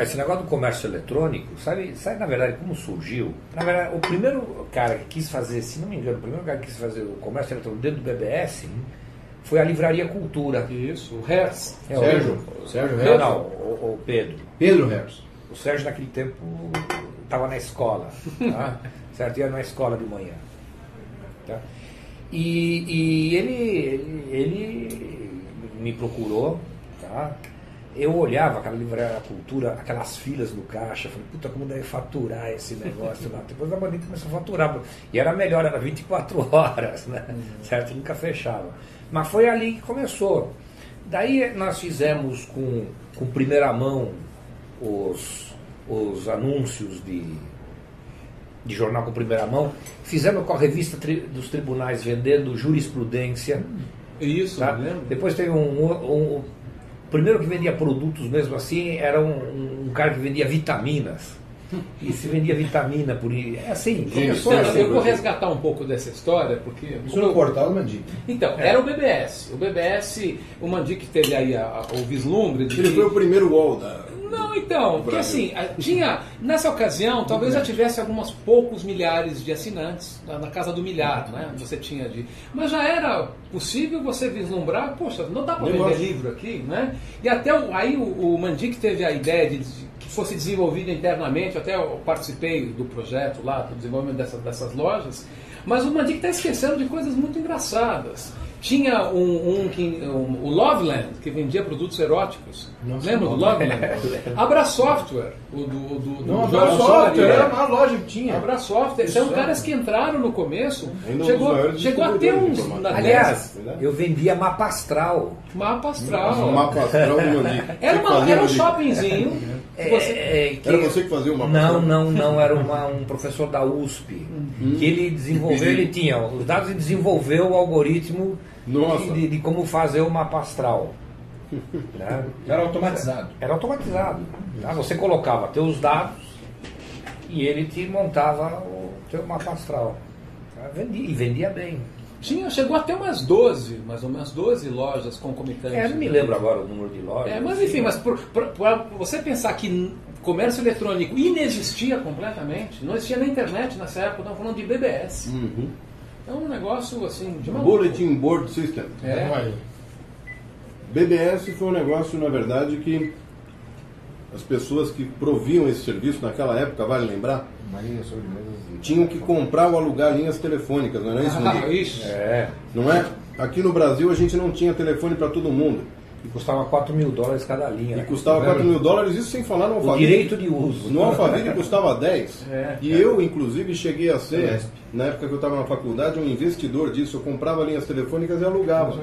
Esse negócio do comércio eletrônico, sabe na verdade como surgiu? Na verdade, o primeiro cara que quis fazer, se não me engano, o primeiro cara que quis fazer o comércio eletrônico dentro do BBS foi a Livraria Cultura. Isso, o Hertz. Sérgio Hertz. Não, o Pedro. Pedro Hertz. O Sérgio naquele tempo estava na escola, tá? Certo? Ia na escola de manhã. Tá? E ele me procurou, tá? Eu olhava aquela Livraria Cultura, aquelas filas no caixa, falei, puta, como deve faturar esse negócio lá. Depois a Bandinha começou a faturar. E era melhor, era 24 horas, né? Certo? Nunca fechava. Mas foi ali que começou. Daí nós fizemos com primeira mão os anúncios de jornal com primeira mão. Fizemos com a revista dos tribunais vendendo jurisprudência. Isso, tá? lembro. Depois teve o primeiro que vendia produtos mesmo assim era um cara que vendia vitaminas. E se vendia vitamina por aí. É assim, começou assim. Eu vou resgatar um pouco dessa história, porque. Isso no portal do Mandic. Então, era o BBS. O BBS, o Mandic teve aí o vislumbre de. Ele foi o primeiro UOL da. Não, então, porque assim, tinha, nessa ocasião, talvez já tivesse alguns poucos milhares de assinantes, na casa do milhar, né? Você tinha de. Mas já era possível você vislumbrar, poxa, não dá para vender livro aqui, né? E até aí o Mandic teve a ideia de que fosse desenvolvido internamente, até eu participei do projeto lá, do desenvolvimento dessas lojas, mas o Mandic está esquecendo de coisas muito engraçadas. Tinha o Loveland, que vendia produtos eróticos. Lembra do Loveland? Abra Software, Não, Abra Software, era uma loja que tinha. Abra Software, são caras que entraram no começo. Chegou a ter uns. Aliás, eu vendia mapa astral. Mapa astral. Mapa astral do Mandic. Era um shoppingzinho. Era você que fazia o mapa astral? Não, era um professor da USP. Que ele desenvolveu, ele tinha os dados e desenvolveu o algoritmo de como fazer o mapa astral. Né? Era automatizado. Era automatizado. Tá? Você colocava teus dados e ele te montava o teu mapa astral. Tá? E vendia bem. Chegou até mais ou menos 12 lojas concomitantes. Não me lembro agora o número de lojas. Mas enfim, para você pensar que comércio eletrônico inexistia completamente, não existia na internet nessa época, estamos falando de BBS. É um negócio assim de maluco. Bulletin Board System. BBS foi um negócio, na verdade, que as pessoas que proviam esse serviço naquela época, vale lembrar, tinham que comprar ou alugar linhas telefônicas, não era isso, Mandic? Isso. Não é? Aqui no Brasil a gente não tinha telefone para todo mundo. E custava $4.000 cada linha. E custava $4.000, isso sem falar no Alphaville. O direito de uso. No Alphaville custava 10. E eu, inclusive, cheguei a ser, na época que eu estava na faculdade, um investidor disso. Eu comprava linhas telefônicas e alugava.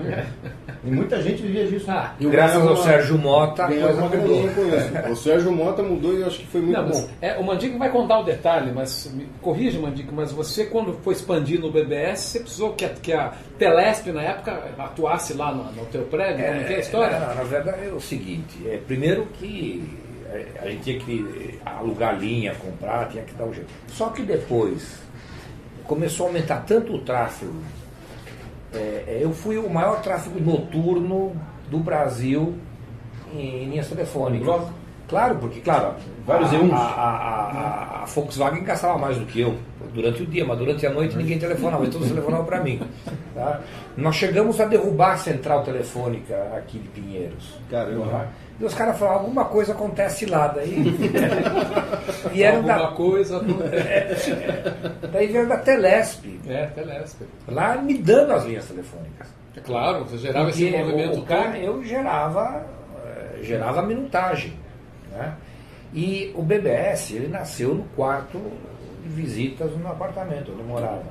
E muita gente vivia disso. E graças ao Sérgio Mota, a coisa mudou. O Sérgio Mota mudou e eu acho que foi muito bom. O Mandic vai contar o detalhe, mas me corrija, Mandic, mas você, quando foi expandir no BBS, você precisou que a Telesp, na época, atuasse lá no teu prédio? Como é que é a história? Na verdade é o seguinte, primeiro que a gente tinha que alugar linha, comprar, tinha que dar um jeito. Só que depois começou a aumentar tanto o tráfego. Eu fui o maior tráfego noturno do Brasil em linhas telefônicas. Claro, porque, vários E1s. A Volkswagen gastava mais do que eu durante o dia, mas durante a noite ninguém telefonava, todos telefonavam para mim. Tá? Nós chegamos a derrubar a central telefônica aqui de Pinheiros. Caramba. Tá? E os caras falaram, alguma coisa acontece lá, daí. Coisa acontece. Daí vieram da Telesp. Telesp. Lá me dando as linhas telefônicas. É claro, você gerava esse movimento todo. Eu gerava a minutagem. Né? E o BBS, ele nasceu no quarto de visitas no apartamento onde eu morava.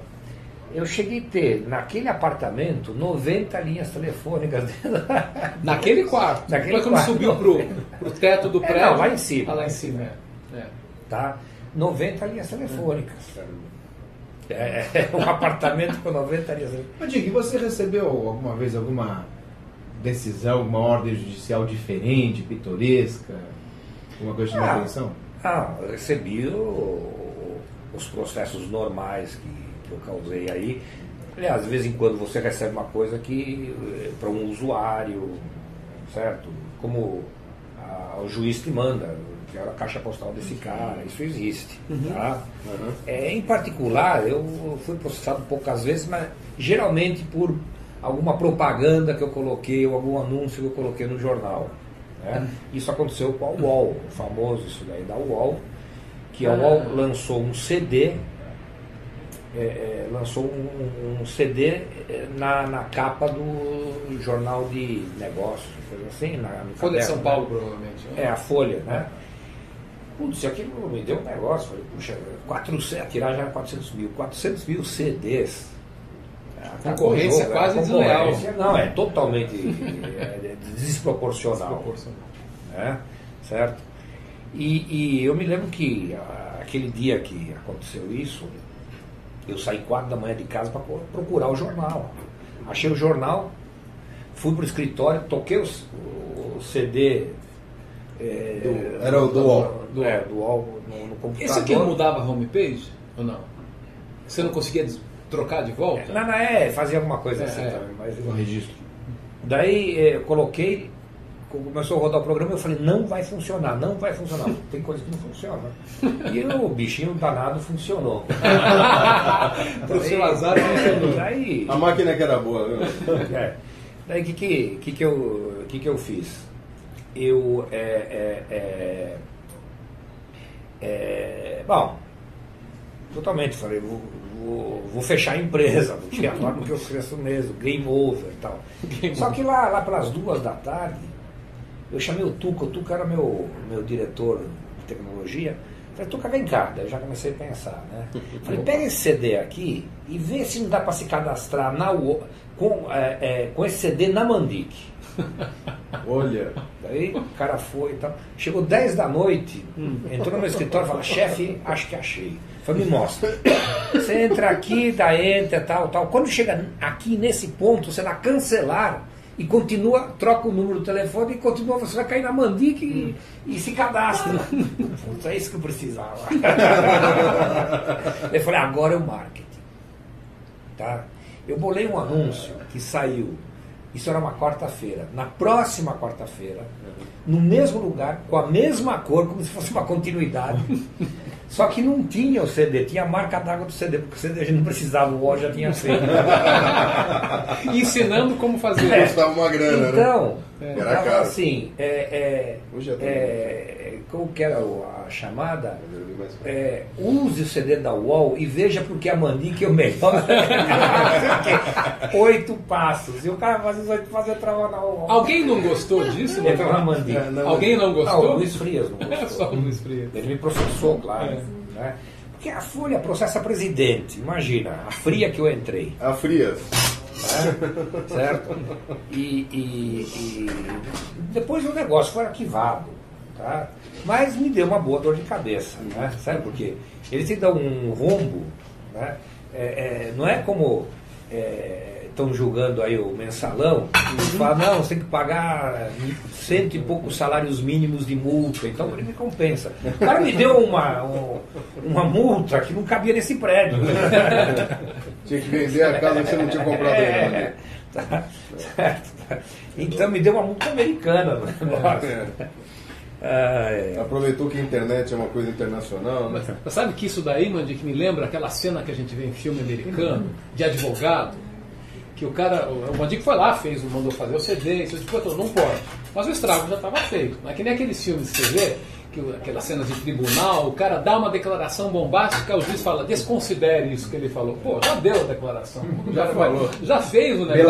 Eu cheguei a ter, naquele apartamento, 90 linhas telefônicas. Naquele quarto? Depois quando subiu pro teto do prédio? Não, lá em cima. Lá em cima, Tá? 90 linhas telefônicas. Um apartamento com 90 linhas telefônicas. Mandic, você recebeu alguma vez alguma decisão, uma ordem judicial diferente, pitoresca? Alguma coisa chamou a atenção? Eu recebi os processos normais que eu causei aí. Aliás, de vez em quando você recebe uma coisa que para um usuário, certo? Como o juiz te manda quero a caixa postal desse cara, isso existe. Tá? Em particular, eu fui processado poucas vezes, mas geralmente por alguma propaganda que eu coloquei ou algum anúncio que eu coloquei no jornal. Né? Isso aconteceu com a UOL, o famoso isso daí da UOL, que a UOL lançou um CD, um CD na capa do jornal de negócios, coisa assim, no Folha de São caderno, Paulo, né? provavelmente. Né? A Folha, né? Putz, aquilo me deu um negócio. Falei, puxa, a tiragem era 400 mil CDs. A concorrência é quase desleal. Não, é totalmente desproporcional. Né? Certo? E eu me lembro que aquele dia que aconteceu isso, eu saí 4 da manhã de casa para procurar o jornal. Achei o jornal, fui para o escritório, toquei o CD. Era o do UOL. Do UOL no computador. Esse aqui não mudava a homepage? Ou não? Você não conseguia trocar de volta? Não, fazia alguma coisa assim também. Mas, o registro. Daí eu coloquei, começou a rodar o programa, eu falei, não vai funcionar. Tem coisa que não funciona. E o bichinho danado funcionou. Pro seu azar funcionou. Daí, A máquina que era boa, viu? Daí o que eu fiz? Eu bom, totalmente falei, vou fechar a empresa, porque agora porque eu cresço mesmo, game over e tal. Só que lá pelas 2 da tarde, eu chamei o Tuca era meu diretor de tecnologia. Falei, Tuca, vem cá. Daí eu já comecei a pensar, né? Falei, pega esse CD aqui e vê se não dá para se cadastrar com esse CD na Mandic. Olha. Daí o cara foi e tal. Chegou 10 da noite, entrou no meu escritório e falou, chefe, acho que achei. Falei, me mostra. Você entra aqui, dá enter, tal. Quando chega aqui nesse ponto, você dá cancelar e continua, troca o número do telefone e continua, você vai cair na Mandic e se cadastra. Putz, é isso que eu precisava. Eu falei, agora é o marketing. Tá? Eu bolei um anúncio que saiu. Isso era uma quarta-feira. Na próxima quarta-feira, no mesmo lugar, com a mesma cor, como se fosse uma continuidade. Só que não tinha o CD, tinha a marca d'água do CD, porque o CD a gente não precisava, o UOL já tinha feito. Ensinando como fazer. Custava uma grana, então, né? Era caro. assim, Hoje é como que era a chamada? Use o CD da UOL e veja porque a Mandic é o melhor. 8 passos. E o cara fazia os 8 passos e entrava na UOL. Alguém não gostou disso? Entrava na Mandic. Alguém não gostou? O Luiz Frias não gostou. Só o Luiz Frias. Ele me processou, claro. Né? Porque a Folha processa presidente. Imagina, a fria que eu entrei. A Frias. Certo? E depois o negócio foi arquivado. Tá? Mas me deu uma boa dor de cabeça. Né? Sabe por quê? Eles te dão um rombo. Né? Não é como estão julgando aí o mensalão e falam, não, você tem que pagar 100 e poucos salários mínimos de multa, então ele me compensa. O cara me deu uma multa que não cabia nesse prédio. Tinha que vender a casa que você não tinha comprado ainda. Certo. Então me deu uma multa americana no negócio. Aproveitou que a internet é uma coisa internacional, né? Mas sabe que isso daí, Mandic, que me lembra aquela cena que a gente vê em filme americano, de advogado, que o cara, o Mandic foi lá, mandou fazer o CD, isso depois falou, não pode. Mas o estrago já estava feito. Não é que nem aqueles filmes que você vê, aquelas cenas de tribunal, o cara dá uma declaração bombástica, o juiz fala, desconsidere isso que ele falou. Pô, já deu a declaração. Já fez o negócio.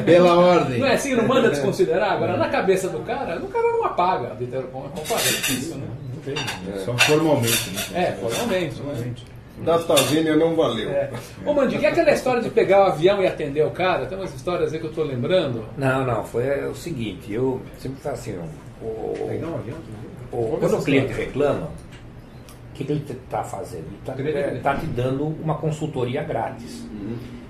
Pela ordem. Não é assim, não manda desconsiderar? Agora, na cabeça do cara não apaga. É difícil, né? Só formalmente. Né? Formalmente. Data vênia não valeu. Ô Mandic, e aquela história de pegar o avião e atender o cara? Tem umas histórias aí que eu estou lembrando. Não, foi o seguinte, eu sempre falo assim, Pegar um avião? quando o cliente reclama, o que ele está fazendo? Ele está te dando uma consultoria grátis.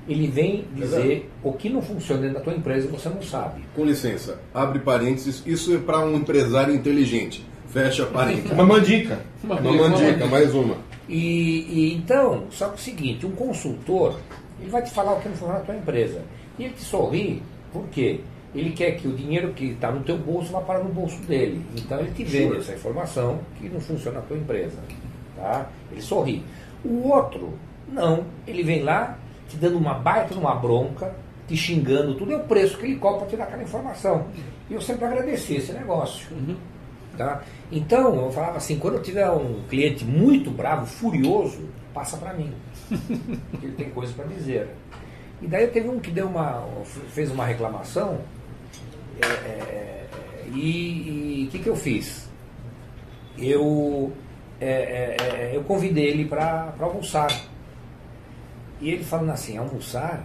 Ele vem dizer o que não funciona dentro da tua empresa e você não sabe. Com licença, abre parênteses, isso é para um empresário inteligente. Fecha parênteses. Uma mandica. Uma mandica, mais uma. E então, só que é o seguinte, um consultor, ele vai te falar o que não funciona na tua empresa. E ele te sorri, por quê? ele quer que o dinheiro que está no teu bolso vá parar no bolso dele. Então ele te vende essa informação que não funciona na tua empresa. Tá? Ele sorri. O outro, não. Ele vem lá te dando uma baita numa bronca, te xingando, tudo é o preço que ele cobra para te dar aquela informação. E eu sempre agradeci esse negócio. Tá? Então, eu falava assim, quando eu tiver um cliente muito bravo, furioso, passa para mim. Porque ele tem coisa para dizer. E daí teve um que fez uma reclamação, e o que eu fiz? Eu convidei ele para almoçar. E ele falando assim, almoçar?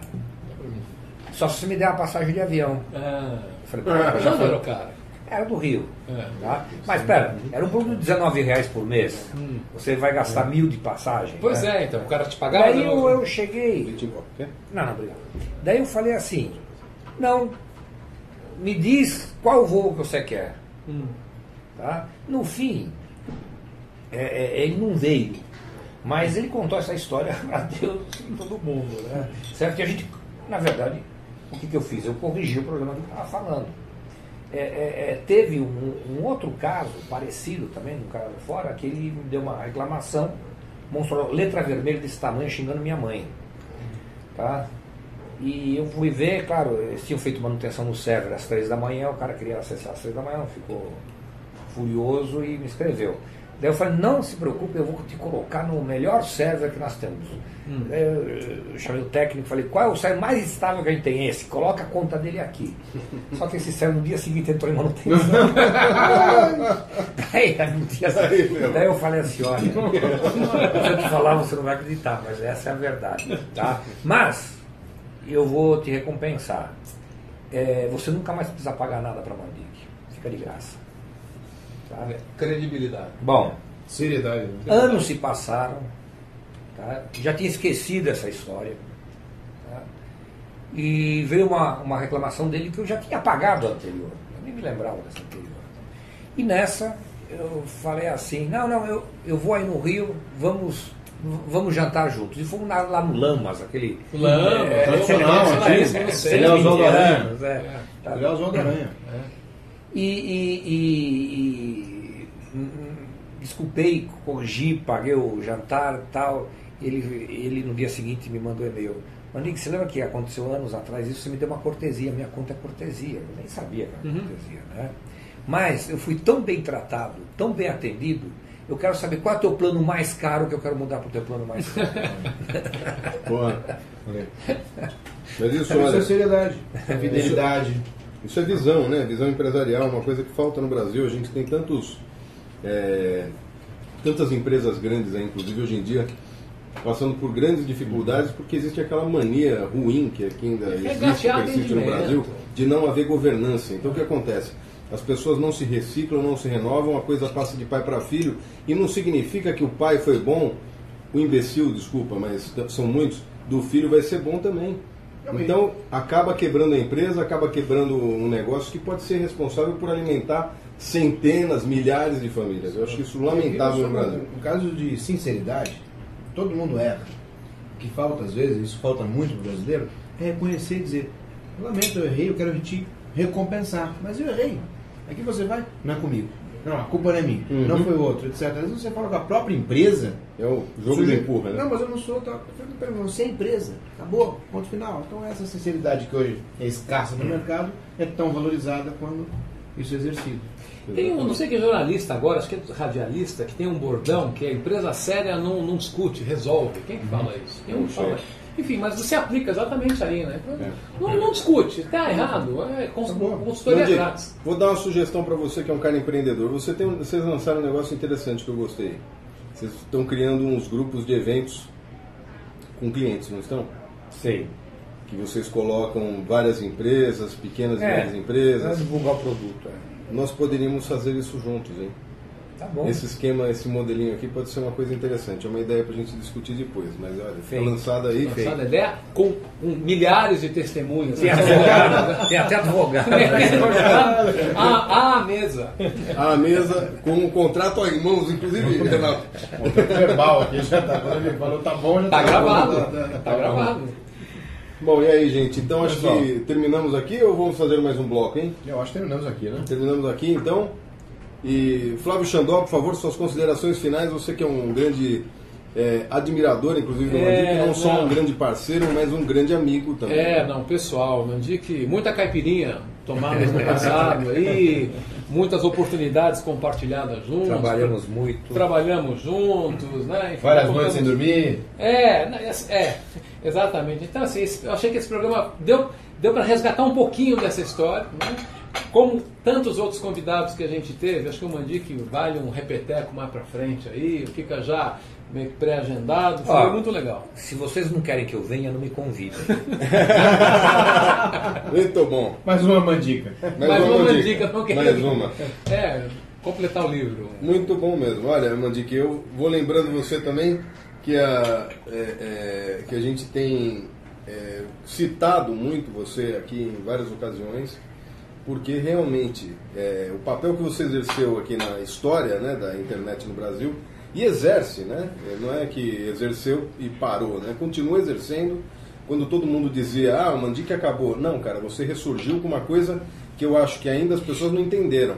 Só se você me der uma passagem de avião. Eu falei, já era o cara. Era do Rio. Tá? Mas espera, era um produto de R$19 por mês. Você vai gastar 1.000 de passagem. Pois né? Então o cara te pagava. Daí eu cheguei. Não, obrigado. Daí eu falei assim, não, me diz qual voo que você quer. Tá? No fim, ele não veio. Mas ele contou essa história para Deus e todo mundo. Né? Certo que a gente, na verdade, o que eu fiz? Eu corrigi o problema que ele estava falando. Teve um outro caso parecido também, um cara fora, que ele me deu uma reclamação, mostrou letra vermelha desse tamanho xingando minha mãe. Tá? E eu fui ver, claro, eles tinham feito manutenção no server às 3 da manhã, o cara queria acessar às 3 da manhã, ficou furioso e me escreveu. Daí eu falei, não se preocupe, eu vou te colocar no melhor server que nós temos. Daí eu chamei o técnico e falei, qual é o server mais estável que a gente tem? Esse, coloca a conta dele aqui. Só que esse server no dia seguinte entrou em manutenção. Daí eu falei assim, olha, se eu te falar você não vai acreditar, mas essa é a verdade. Tá? Mas eu vou te recompensar. Você nunca mais precisa pagar nada para a Mandic. Fica de graça. Tá? Credibilidade. Bom, seriedade. Anos se passaram, tá? Já tinha esquecido essa história. Tá? E veio uma reclamação dele que eu já tinha apagado a anterior. Eu nem me lembrava dessa anterior. E nessa eu falei assim, não, eu vou aí no Rio, vamos jantar juntos. E fomos lá no Lamas, aquele... Seria o João da Aranha. Seria o João da Aranha. Desculpei, corrigi, paguei o jantar e tal. Ele no dia seguinte me mandou um e-mail. Mandic, você lembra que aconteceu anos atrás isso? Você me deu uma cortesia, minha conta é cortesia. Eu nem sabia que era cortesia, né? Mas eu fui tão bem tratado, tão bem atendido, eu quero saber qual é o teu plano mais caro que eu quero mudar para o teu plano mais caro. Mas isso é seriedade, é fidelidade. Isso é visão, né? Visão empresarial, uma coisa que falta no Brasil. A gente tem tantas empresas grandes aí, inclusive hoje em dia, passando por grandes dificuldades porque existe aquela mania ruim que aqui ainda existe, persiste no Brasil, de não haver governança. Então o que acontece? As pessoas não se reciclam, não se renovam, a coisa passa de pai para filho, e não significa que o pai foi bom, o imbecil, desculpa, mas são muitos, do filho vai ser bom também. Então, acaba quebrando a empresa, acaba quebrando um negócio que pode ser responsável por alimentar centenas, milhares de famílias. Eu acho isso lamentável no Brasil. No caso de sinceridade, todo mundo erra. O que falta, às vezes, isso falta muito para o brasileiro, é reconhecer e dizer, lamento, eu errei, eu quero te recompensar, mas eu errei. Aqui você vai, não é comigo. Não, a culpa não é minha, não foi o outro, etc. Às vezes você fala com a própria empresa. É o jogo de empurra, né? Não, mas eu não sou. Você é empresa, acabou, ponto final. Então essa sinceridade que hoje é escassa no mercado é tão valorizada quando isso é exercido. Tem não sei que jornalista agora, acho que é radialista, que tem um bordão que a empresa séria não discute, resolve. Quem que fala isso? Quem não fala? Enfim, mas você aplica exatamente aí, né? Não discute, está errado, é consultoria grátis. Vou dar uma sugestão para você que é um cara empreendedor. Vocês lançaram um negócio interessante que eu gostei. Vocês estão criando uns grupos de eventos com clientes, não estão? Sei. Que vocês colocam várias empresas, pequenas e médias empresas. Para divulgar o produto. Nós poderíamos fazer isso juntos, hein? Tá bom. Esse esquema, esse modelinho aqui pode ser uma coisa interessante. É uma ideia para a gente discutir depois. Mas olha, fica lançada aí. Lançada a ideia com milhares de testemunhas. Tem advogado. Tem até advogado. A mesa. A mesa com um contrato em mãos, inclusive. Verbal aqui já tá. Quando ele falou tá bom, já tá gravado. Tá gravado. Bom, e aí, gente? Então acho que terminamos aqui ou vamos fazer mais um bloco, hein? Eu acho que terminamos aqui, né? Terminamos aqui, então. E Flávio Xandó, por favor, suas considerações finais. Você que é um grande admirador, inclusive, do Mandic, não só um grande parceiro, mas um grande amigo também. Pessoal, Mandic, muita caipirinha tomada no passado aí, muitas oportunidades compartilhadas juntos. Trabalhamos juntos, né? Enfim, várias noites sem dormir. Exatamente. Então, assim, eu achei que esse programa deu para resgatar um pouquinho dessa história, né? Como tantos outros convidados que a gente teve, acho que o Mandic vale um repeteco mais pra frente aí, fica já meio que pré-agendado, foi muito legal. Se vocês não querem que eu venha, não me convidem. Muito bom. Mais uma mandica. Mais uma mandica, não quero. Mais uma. Completar o livro. Muito bom mesmo. Olha, Mandic, eu vou lembrando você também que a gente tem citado muito você aqui em várias ocasiões, porque realmente o papel que você exerceu aqui na história, né, da internet no Brasil, e exerce, né? Não é que exerceu e parou, né? Continua exercendo. Quando todo mundo dizia, o Mandic acabou. Não, cara, você ressurgiu com uma coisa que eu acho que ainda as pessoas não entenderam.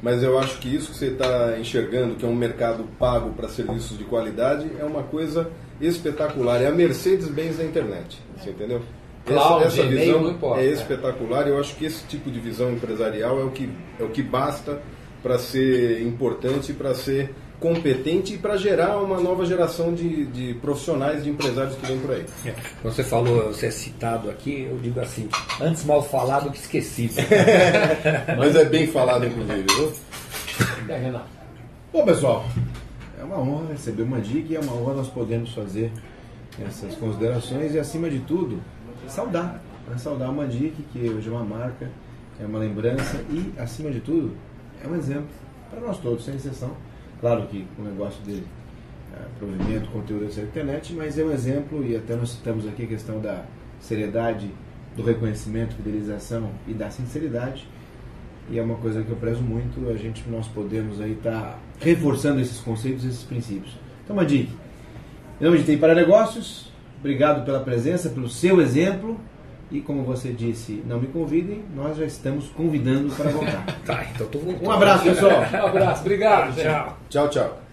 Mas eu acho que isso que você está enxergando, que é um mercado pago para serviços de qualidade, é uma coisa espetacular. É a Mercedes-Benz da internet, você entendeu? Essa visão é espetacular. Eu acho que esse tipo de visão empresarial é o que basta para ser importante, para ser competente e para gerar uma nova geração de profissionais, de empresários que vem por aí. Quando você falou, você é citado aqui, eu digo assim, antes mal falado que esquecido. Mas é bem falado, inclusive, viu? Renato. Bom, pessoal, é uma honra receber o Mandic e é uma honra nós podermos fazer essas considerações e, acima de tudo, saudar o Mandic, que hoje é uma marca, é uma lembrança e, acima de tudo, é um exemplo para nós todos, sem exceção. Claro que o negócio dele é provimento, conteúdo da internet, mas é um exemplo, e até nós citamos aqui a questão da seriedade, do reconhecimento, fidelização e da sinceridade, e é uma coisa que eu prezo muito, nós podemos aí estar reforçando esses conceitos, esses princípios. Então, Mandic, em nome de Tem para Negócios, obrigado pela presença, pelo seu exemplo. E como você disse, não me convidem, nós já estamos convidando para voltar. Então tô voltando. Um abraço, pessoal. Um abraço, obrigado. Tchau. Tchau, tchau.